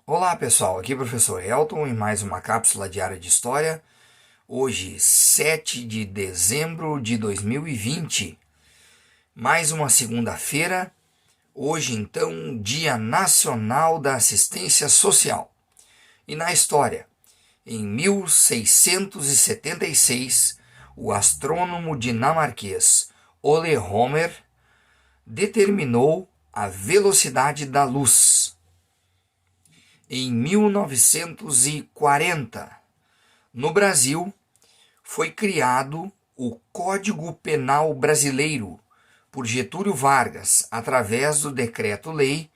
Olá pessoal, aqui é o professor Elton em mais uma cápsula diária de história. Hoje, 7 de dezembro de 2020, mais uma segunda-feira. Hoje, então, Dia Nacional da Assistência Social. E na história, em 1676, o astrônomo dinamarquês Ole Homer determinou a velocidade da luz. Em 1940, no Brasil, foi criado o Código Penal Brasileiro por Getúlio Vargas, através do Decreto-Lei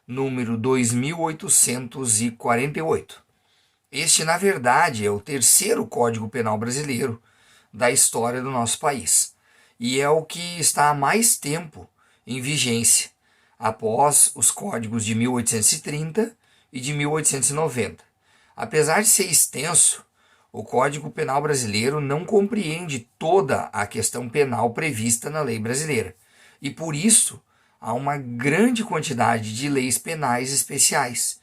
número 2848. Este, na verdade, é o terceiro Código Penal brasileiro da história do nosso país, e é o que está há mais tempo em vigência, após os códigos de 1830 e de 1890. Apesar de ser extenso, o Código Penal brasileiro não compreende toda a questão penal prevista na lei brasileira, e por isso há uma grande quantidade de leis penais especiais.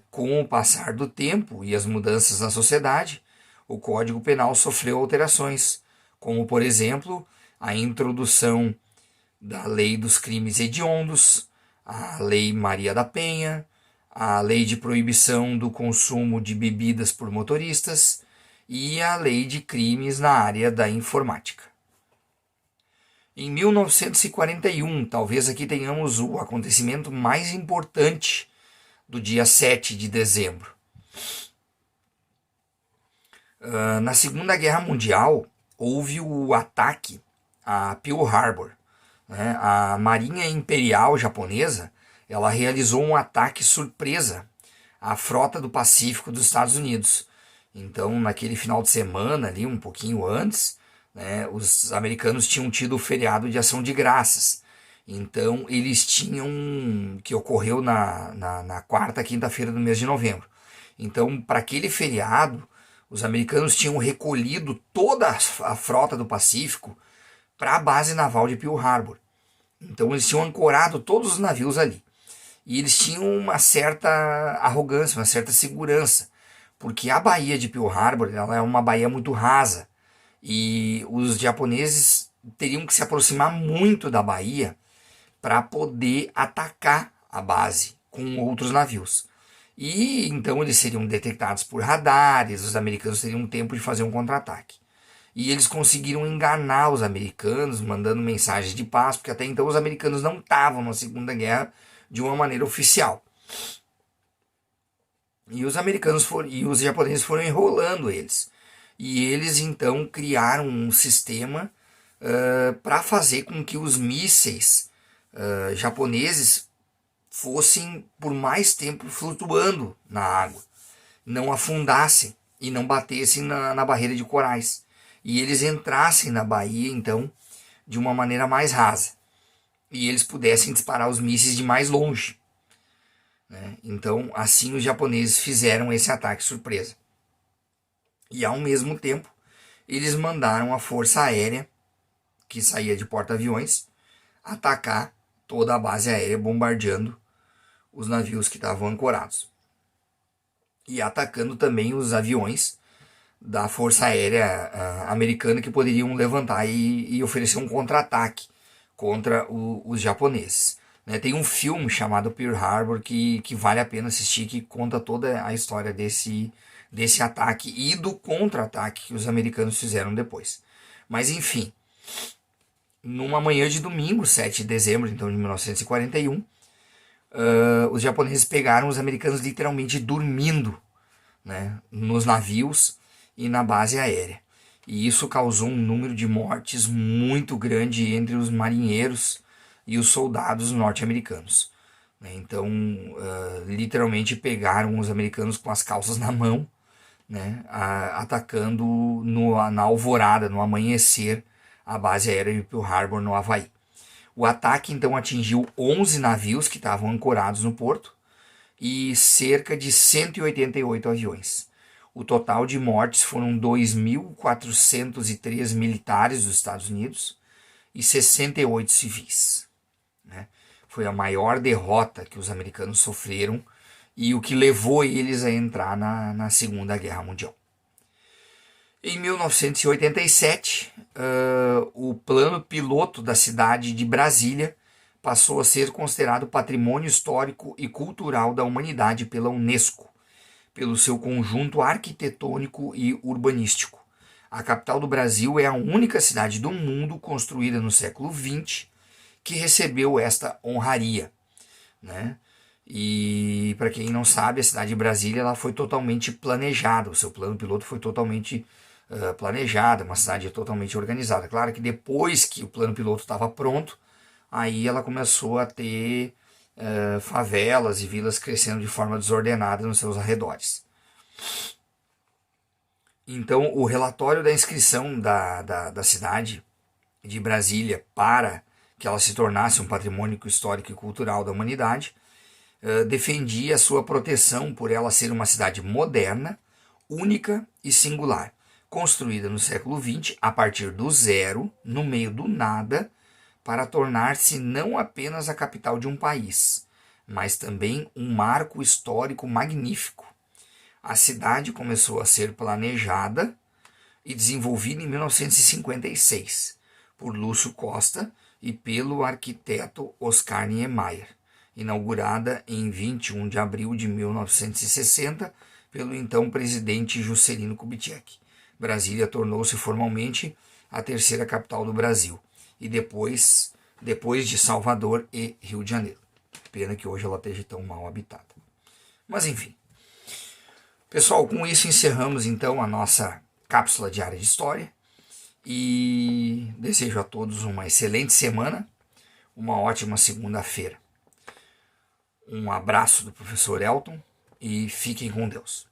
Com o passar do tempo e as mudanças na sociedade, o Código Penal sofreu alterações, como, por exemplo, a introdução da Lei dos Crimes Hediondos, a Lei Maria da Penha, a Lei de Proibição do Consumo de Bebidas por Motoristas e a Lei de Crimes na área da informática. Em 1941, talvez aqui tenhamos o acontecimento mais importante do dia 7 de dezembro. Na Segunda Guerra Mundial, houve o ataque a Pearl Harbor. A Marinha Imperial Japonesa ela realizou um ataque surpresa à frota do Pacífico dos Estados Unidos. Então, naquele final de semana, ali um pouquinho antes, os americanos tinham tido o feriado de Ação de Graças. Então, eles tinham, que ocorreu na quarta, quinta-feira do mês de novembro. Então, para aquele feriado, os americanos tinham recolhido toda a frota do Pacífico para a base naval de Pearl Harbor. Então, eles tinham ancorado todos os navios ali. E eles tinham uma certa arrogância, uma certa segurança, porque a Baía de Pearl Harbor ela é uma baía muito rasa, e os japoneses teriam que se aproximar muito da baía para poder atacar a base com outros navios. E então eles seriam detectados por radares, os americanos teriam tempo de fazer um contra-ataque. E eles conseguiram enganar os americanos, mandando mensagens de paz, porque até então os americanos não estavam na Segunda Guerra de uma maneira oficial. E os americanos e os japoneses foram enrolando eles. E eles então criaram um sistema para fazer com que os mísseis japoneses fossem por mais tempo flutuando na água, não afundassem e não batessem na barreira de corais. E eles entrassem na baía, então, de uma maneira mais rasa. E eles pudessem disparar os mísseis de mais longe. Então, assim os japoneses fizeram esse ataque surpresa. E, ao mesmo tempo, eles mandaram a Força Aérea, que saía de porta-aviões, atacar toda a base aérea, bombardeando os navios que estavam ancorados. E atacando também os aviões da Força Aérea americana que poderiam levantar e oferecer um contra-ataque contra os japoneses. Tem um filme chamado Pearl Harbor que vale a pena assistir, que conta toda a história desse ataque e do contra-ataque que os americanos fizeram depois. Mas enfim, numa manhã de domingo, 7 de dezembro então, de 1941, os japoneses pegaram os americanos literalmente dormindo, nos navios e na base aérea. E isso causou um número de mortes muito grande entre os marinheiros e os soldados norte-americanos. Então, literalmente pegaram os americanos com as calças na mão, atacando na alvorada, no amanhecer, a base aérea de Pearl Harbor, no Havaí. O ataque, então, atingiu 11 navios que estavam ancorados no porto e cerca de 188 aviões. O total de mortes foram 2.403 militares dos Estados Unidos e 68 civis. Foi a maior derrota que os americanos sofreram e o que levou eles a entrar na Segunda Guerra Mundial. Em 1987, o plano piloto da cidade de Brasília passou a ser considerado Patrimônio Histórico e Cultural da Humanidade pela Unesco, pelo seu conjunto arquitetônico e urbanístico. A capital do Brasil é a única cidade do mundo construída no século XX que recebeu esta honraria, né? E para quem não sabe, a cidade de Brasília ela foi totalmente planejada, o seu plano piloto foi totalmente planejado, uma cidade totalmente organizada. Claro que depois que o plano piloto estava pronto, aí ela começou a ter favelas e vilas crescendo de forma desordenada nos seus arredores. Então, o relatório da inscrição da cidade de Brasília para que ela se tornasse um patrimônio histórico e cultural da humanidade defendia a sua proteção por ela ser uma cidade moderna, única e singular, construída no século XX a partir do zero, no meio do nada, para tornar-se não apenas a capital de um país, mas também um marco histórico magnífico. A cidade começou a ser planejada e desenvolvida em 1956 por Lúcio Costa e pelo arquiteto Oscar Niemeyer, inaugurada em 21 de abril de 1960 pelo então presidente Juscelino Kubitschek. Brasília tornou-se formalmente a terceira capital do Brasil, e depois de Salvador e Rio de Janeiro. Pena que hoje ela esteja tão mal habitada. Mas enfim. Pessoal, com isso encerramos então a nossa cápsula diária de história e desejo a todos uma excelente semana, uma ótima segunda-feira. Um abraço do professor Elton e fiquem com Deus.